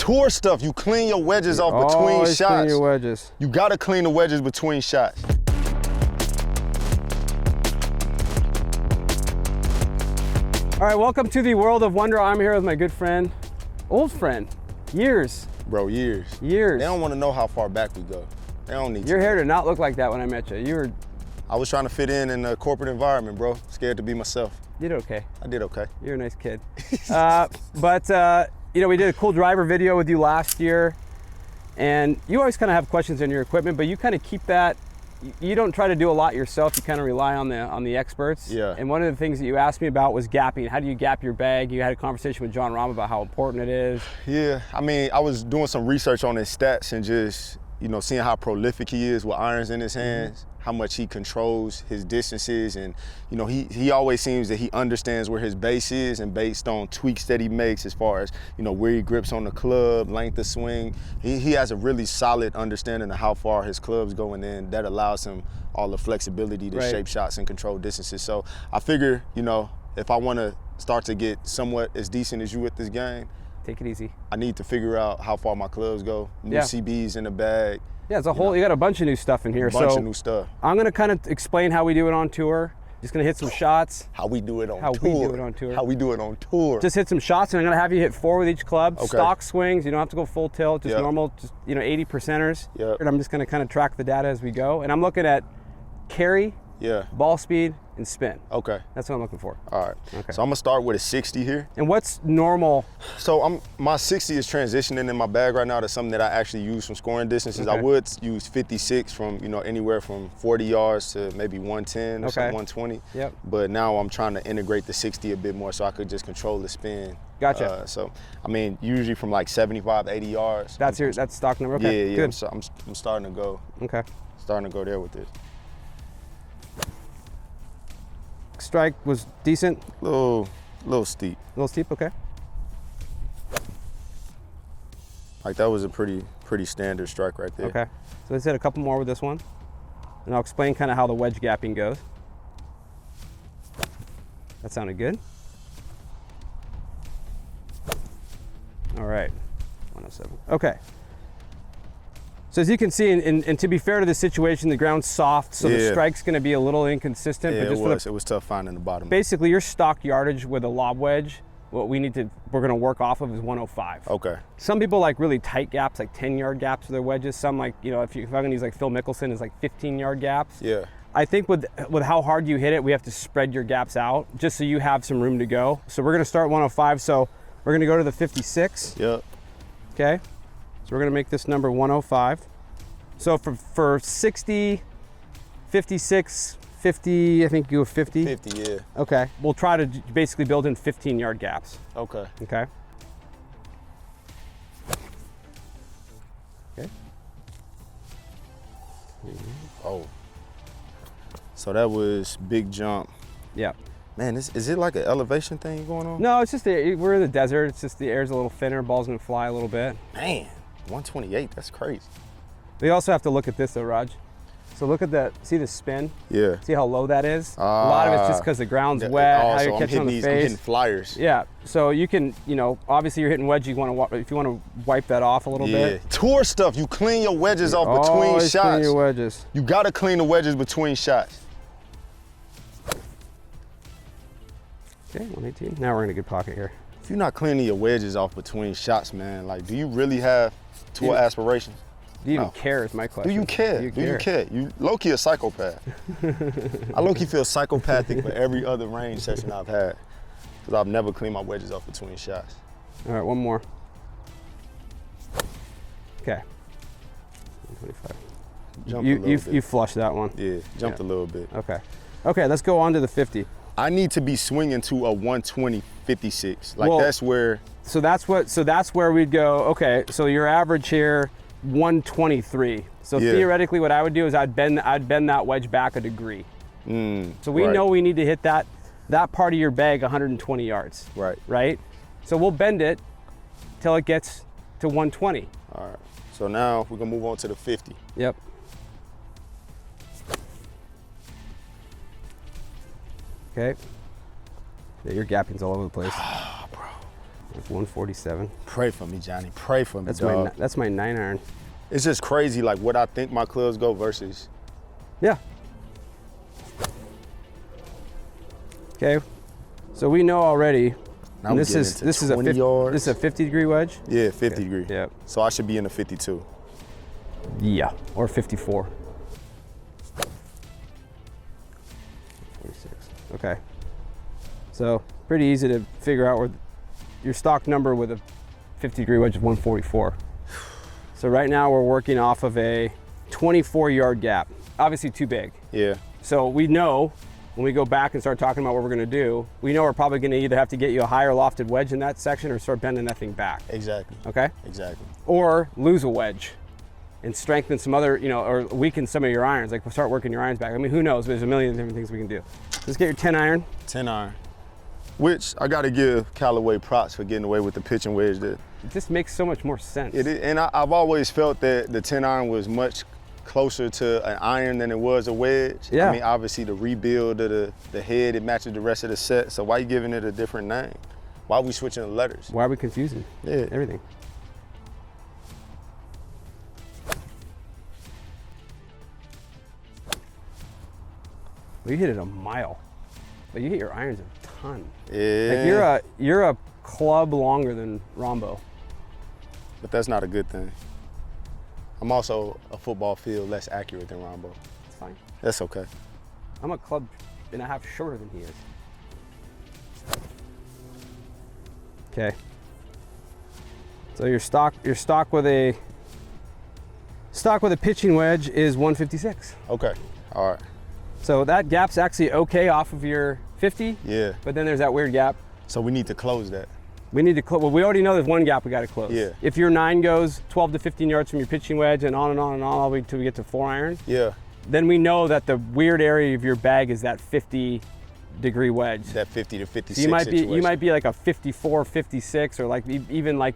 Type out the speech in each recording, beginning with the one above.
tour stuff. You clean your wedges off between Always shots. clean your wedges. You gotta clean the wedges between shots. All right, welcome to the world of Wunder. I'm here with my good friend, old friend, years. Bro, years. Years. They don't want to know how far back we go. They don't need to. Your hair did not look like that when I met you. I was trying to fit in a corporate environment, bro. Scared to be myself. You did okay. I did okay. You're a nice kid. You know, we did a cool driver video with you last year, and you always kind of have questions on your equipment, but you kind of keep that. You don't try to do a lot yourself. You kind of rely on the experts. Yeah. And one of the things that you asked me about was gapping. How do you gap your bag? You had a conversation with John Rahm about how important it is. Yeah, I mean, I was doing some research on his stats and just, you know, seeing how prolific he is with irons in his hands, how much he controls his distances, and, you know, he always seems that he understands where his base is, and based on tweaks that he makes as far as, you know, where he grips on the club, length of swing, he has a really solid understanding of how far his club's going in. That allows him all the flexibility to shape shots and control distances. So I figure, you know, if I want to start to get somewhat as decent as you at this game, take it easy. I need to figure out how far my clubs go. New CBs in the bag. Yeah, it's a whole, you got a bunch of new stuff in here. A bunch of new stuff. I'm gonna kind of explain how we do it on tour. Just gonna hit some shots. How we do it on tour. How we do it on tour. How we do it on tour. Just hit some shots, and I'm gonna have you hit 4 with each club. Okay. Stock swings, you don't have to go full tilt, just normal, just, you know, 80%ers. Yep. And I'm just gonna kind of track the data as we go. And I'm looking at carry, ball speed, and spin. Okay. That's what I'm looking for. All right. Okay. So I'm gonna start with a 60 here. And what's normal? So my 60 is transitioning in my bag right now to something that I actually use from scoring distances. Okay. I would use 56 from, you know, anywhere from 40 yards to maybe 110 or something, 120. Yep. But now I'm trying to integrate the 60 a bit more so I could just control the spin. Gotcha. So, I mean, usually from like 75, 80 yards. That's stock number? Okay, yeah. good. I'm starting to go. Okay. Starting to go there with this. Strike was decent? Little steep. A little steep, okay. Like that was a pretty standard strike right there. Okay. So let's hit a couple more with this one. And I'll explain kind of how the wedge gapping goes. That sounded good. All right, 107. Okay. So as you can see, and to be fair to the situation, the ground's soft, so the strike's gonna be a little inconsistent. Yeah, but it was tough finding the bottom. Basically, your stock yardage with a lob wedge, we're gonna work off of is 105. Okay. Some people like really tight gaps, like 10-yard gaps with their wedges. Some like, you know, if I'm gonna use like Phil Mickelson, is like 15-yard gaps. Yeah. I think with how hard you hit it, we have to spread your gaps out just so you have some room to go. So we're gonna start 105, so we're gonna go to the 56. Yep. Okay. So we're gonna make this number 105. So for 60, 56, 50, I think you go 50. 50, yeah. Okay. We'll try to basically build in 15-yard gaps. Okay. Okay. Okay. Oh. So that was big jump. Yeah. Man, is it like an elevation thing going on? No, it's just we're in the desert. It's just the air's a little thinner. Ball's gonna fly a little bit. Man, 128, that's crazy. We also have to look at this though, Raj. So look at that, see the spin? Yeah. See how low that is? A lot of it's just because the ground's wet, how you're catching on the face. I'm hitting flyers. Yeah, so you can, you know, obviously you're hitting wedge, if you want to wipe that off a little bit. Tour stuff, you clean your wedges off between Always shots. clean your wedges. You gotta clean the wedges between shots. Okay, 118. Now we're in a good pocket here. If you're not cleaning your wedges off between shots, man, like, do you really have tour aspirations? Do you even care is my question. Do you care? Do you care? You low-key a psychopath. I low-key feel psychopathic for every other range session I've had because I've never cleaned my wedges off between shots. All right, one more. Okay. 125. You flushed that one. Yeah, jumped a little bit. Okay. Okay, let's go on to the 50. I need to be swinging to a 120 56. Like, well, that's where. So that's where we'd go. Okay, so your average here, 123. So theoretically, what I would do is I'd bend that wedge back a degree. So we know we need to hit that part of your bag 120 yards. Right. So we'll bend it till it gets to 120. All right. So now we're gonna move on to the 50. Yep. Okay. Yeah, your gapping's all over the place. Bro. Like 147. Pray for me, Johnny. Pray for me, dog. That's my 9-iron. It's just crazy, like what I think my clubs go versus. Yeah. Okay. So we know already. Now this is a 50-degree wedge. Yeah, 50 degree. Yeah. So I should be in the 52. Yeah, or 54. 46. Okay. So pretty easy to figure out where your stock number with a 50-degree wedge is 144. So right now we're working off of a 24-yard gap. Obviously too big. Yeah. So we know when we go back and start talking about what we're going to do, we know we're probably going to either have to get you a higher lofted wedge in that section or start bending that thing back. Exactly. Okay? Exactly. Or lose a wedge and strengthen some other, or weaken some of your irons. Like, we'll start working your irons back. I mean, who knows? There's a million different things we can do. Let's get your 10-iron. 10-iron. Which I got to give Callaway props for getting away with the pitching wedge there. It just makes so much more sense. It is, and I've always felt that the 10-iron was much closer to an iron than it was a wedge. Yeah. I mean, obviously the rebuild of the head, it matches the rest of the set. So why are you giving it a different name? Why are we switching the letters? Why are we confusing? Yeah. Everything. Well, you hit it a mile, but you hit your irons a ton. Yeah. Like you're a club longer than Rombo. But that's not a good thing. I'm also a football field less accurate than Rombo. It's fine. That's okay. I'm a club and a half shorter than he is. Okay. So your stock with a pitching wedge is 156. Okay. All right. So that gap's actually okay off of your 50. Yeah. But then there's that weird gap. So we need to close that. We need to close. Well, we already know there's one gap we got to close. Yeah. If your 9 goes 12 to 15 yards from your pitching wedge and on and on and on all the way until we get to 4-iron, Yeah. then we know that the weird area of your bag is that 50-degree wedge. That 50 to 56 So situation. you might be like a 54, 56, or like even like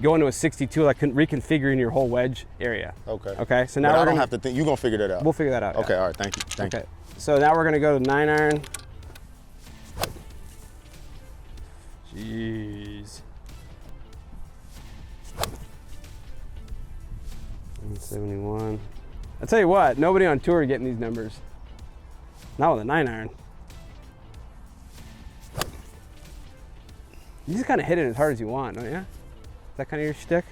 going to a 62, like reconfiguring your whole wedge area. Okay. Okay. So now But we're I don't gonna have to think. You're gonna figure that out. we'll figure that out. Okay. Yeah. All right. Thank you. Thank you. Okay. So now we're gonna go to 9-iron. Jeez. 171. I tell you what, nobody on tour getting these numbers. Not with a 9-iron. You just kind of hit it as hard as you want, don't you? Is that kind of your shtick?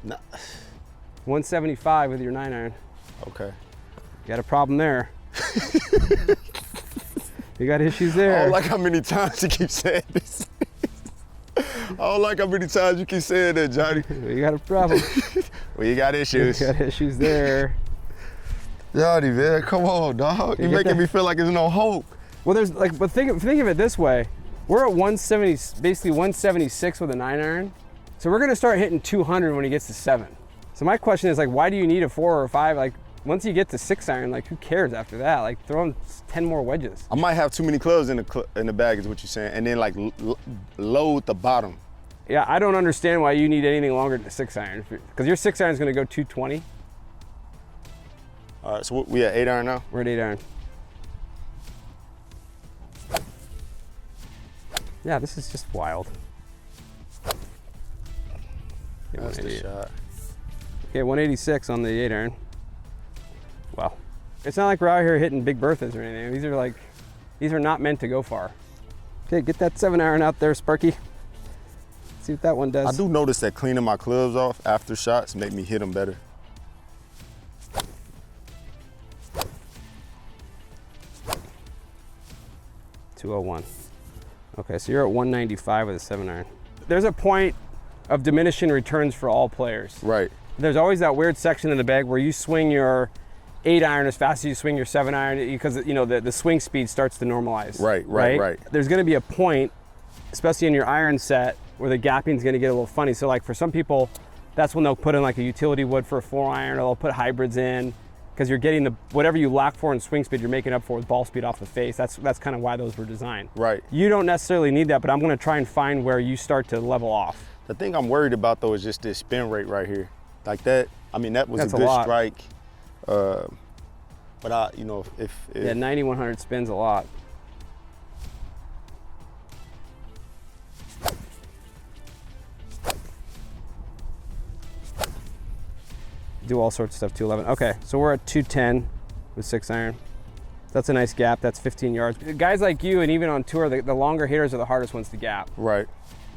No. 175 with your 9-iron. Okay. You got a problem there. You got issues there. I don't like how many times you keep saying this. I don't like how many times you keep saying that, Johnny. You got a problem. Well, you got issues. You got issues there. Johnny, man, come on, dog. You're making me feel like there's no hope. Well, there's like, but think of it this way. We're at 170, basically 176 with a 9-iron. So we're gonna start hitting 200 when he gets to 7. So my question is like, why do you need a 4 or a 5? Like, once you get to 6-iron, like, who cares after that? Like, throw him 10 more wedges. I might have too many clubs in the bag, is what you're saying, and then like load the bottom. Yeah, I don't understand why you need anything longer than a 6-iron, because your 6-iron is gonna go 220. All right, so we at 8-iron now? We're at 8-iron. Yeah, this is just wild. Okay, That's the shot. Okay, 186 on the 8-iron. Wow. It's not like we're out here hitting big Berthas or anything. These are not meant to go far. Okay, get that 7-iron out there, Sparky. See what that one does. I do notice that cleaning my clubs off after shots make me hit them better. .201. Okay, so you're at 195 with a 7-iron. There's a point of diminishing returns for all players. Right. There's always that weird section in the bag where you swing your 8-iron as fast as you swing your 7-iron because the swing speed starts to normalize. Right. There's going to be a point, especially in your iron set, where the gapping is going to get a little funny. So like for some people, that's when they'll put in like a utility wood for a 4-iron, or they'll put hybrids in, because you're getting whatever you lack for in swing speed, you're making up for with ball speed off the face. That's kind of why those were designed. Right. You don't necessarily need that, but I'm going to try and find where you start to level off. The thing I'm worried about though is just this spin rate right here. Like that, I mean, that was That's a a good lot. strike. But if Yeah, 9100 spins a lot. do all sorts of stuff, 211. Okay, so we're at 210 with 6 iron. That's a nice gap. That's 15 yards. Guys like you, and even on tour, the longer hitters are the hardest ones to gap. Right.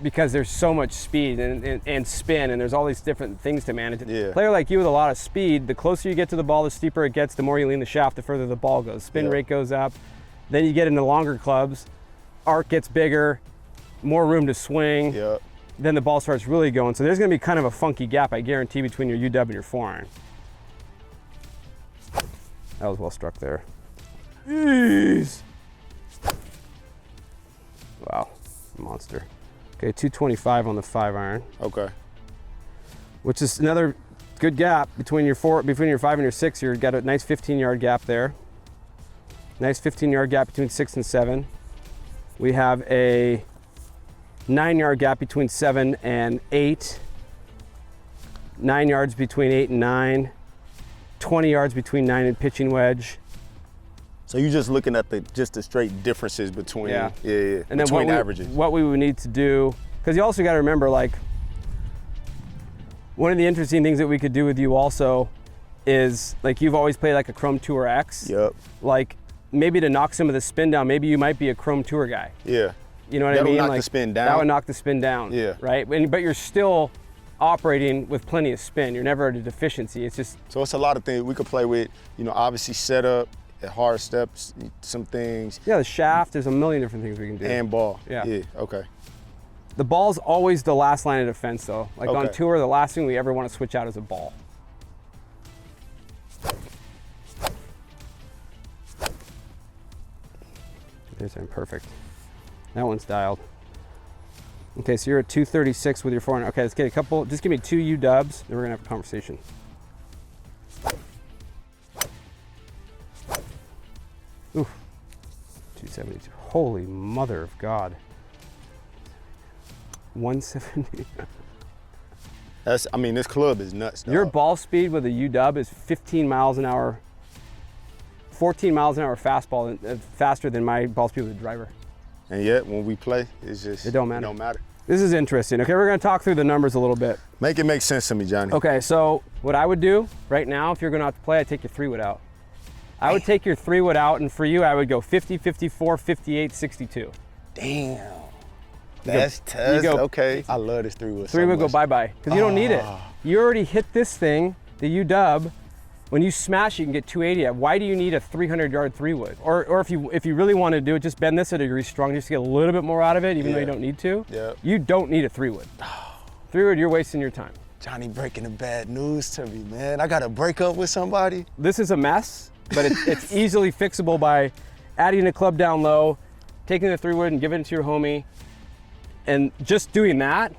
Because there's so much speed and spin, and there's all these different things to manage. Yeah. A player like you with a lot of speed, the closer you get to the ball, the steeper it gets, the more you lean the shaft, the further the ball goes. Spin rate goes up. Then you get into longer clubs, arc gets bigger, more room to swing. Yep. Then the ball starts really going. So there's gonna be kind of a funky gap, I guarantee, between your UW and your 4-iron. That was well struck there. Jeez. Wow, monster. Okay, 225 on the 5-iron. Okay. Which is another good gap between your 5 and your 6. You've got a nice 15-yard gap there. Nice 15-yard gap between 6 and 7. We have a 9-yard gap between 7 and 8. 9 yards between 8 and 9. 20 yards between 9 and pitching wedge. So you're just looking at the straight differences between And then between averages. What we would need to do, because you also got to remember, like, one of the interesting things that we could do with you also is, like, you've always played like a Chrome Tour X. Yep. Like, maybe to knock some of the spin down, maybe you might be a Chrome Tour guy. Yeah. You know what I mean? That'll knock like, the spin down. That would knock the spin down. Yeah. Right? But you're still operating with plenty of spin. You're never at a deficiency. It's just. So it's a lot of things we could play with, obviously setup, at hard steps, some things. Yeah, the shaft, there's a million different things we can do. And ball. Yeah. Okay. The ball's always the last line of defense, though. Like on Okay. tour, the last thing we ever want to switch out is a ball. There's perfect. That one's dialed. Okay, so you're at 236 with your 4-iron. Okay, let's get a couple. Just give me 2 UWs, then we're gonna have a conversation. Oof. 272. Holy mother of God. 170. This club is nuts, dog. Your ball speed with a UW is 15 miles an hour, 14 miles an hour fastball, faster than my ball speed with a driver. And yet, when we play, it's just, It don't matter. It don't matter. This is interesting. Okay, we're gonna talk through the numbers a little bit. Make it make sense to me, Johnny. Okay, so what I would do right now, if you're gonna have to play, I'd take your 3-wood out. I would take your 3-wood out, and for you, I would go 50, 54, 58, 62. Damn. That's tough. Okay. I love this 3-wood. 3-wood go bye-bye, because you don't need it. You already hit this thing, the UW. When you smash, you can get 280. Why do you need a 300-yard 3-wood? Or if you really want to do it, just bend this a degree strong, just to get a little bit more out of it, even though you don't need to. Yeah. You don't need a 3-wood. 3-wood, you're wasting your time. Johnny breaking the bad news to me, man. I got to break up with somebody. This is a mess, but it's easily fixable by adding a club down low, taking the 3-wood and giving it to your homie, and just doing that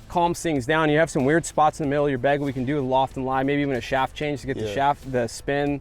calms things down. You have some weird spots in the middle of your bag we can do with loft and lie, maybe even a shaft change to get the spin,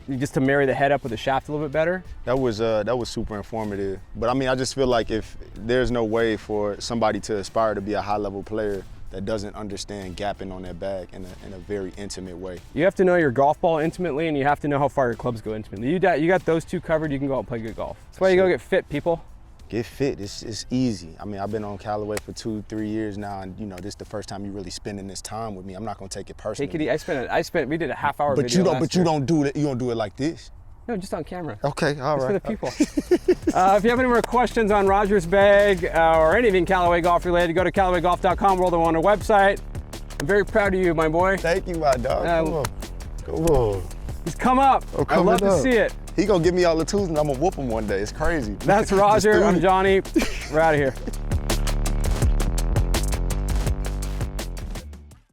just to marry the head up with the shaft a little bit better. That was super informative. But I just feel like if there's no way for somebody to aspire to be a high-level player that doesn't understand gapping on their bag in a very intimate way. You have to know your golf ball intimately, and you have to know how far your clubs go intimately. You got those two covered, you can go out and play good golf. That's why you go get fit, people. Get fit, it's easy. I've been on Callaway for 2-3 years now, and this is the first time you're really spending this time with me. I'm not gonna take it personally. Take it easy. We did a half-hour video last year. You don't do it. You don't do it like this. No, just on camera. Okay, all right. For the people. If you have any more questions on Roger's bag or anything Callaway golf related, go to CallawayGolf.com, World of Wonder website. I'm very proud of you, my boy. Thank you, my dog. Come on. He's come up. I love to see it. He gonna give me all the tools and I'm gonna whoop him one day. It's crazy. That's Roger. I'm Johnny. We're out of here.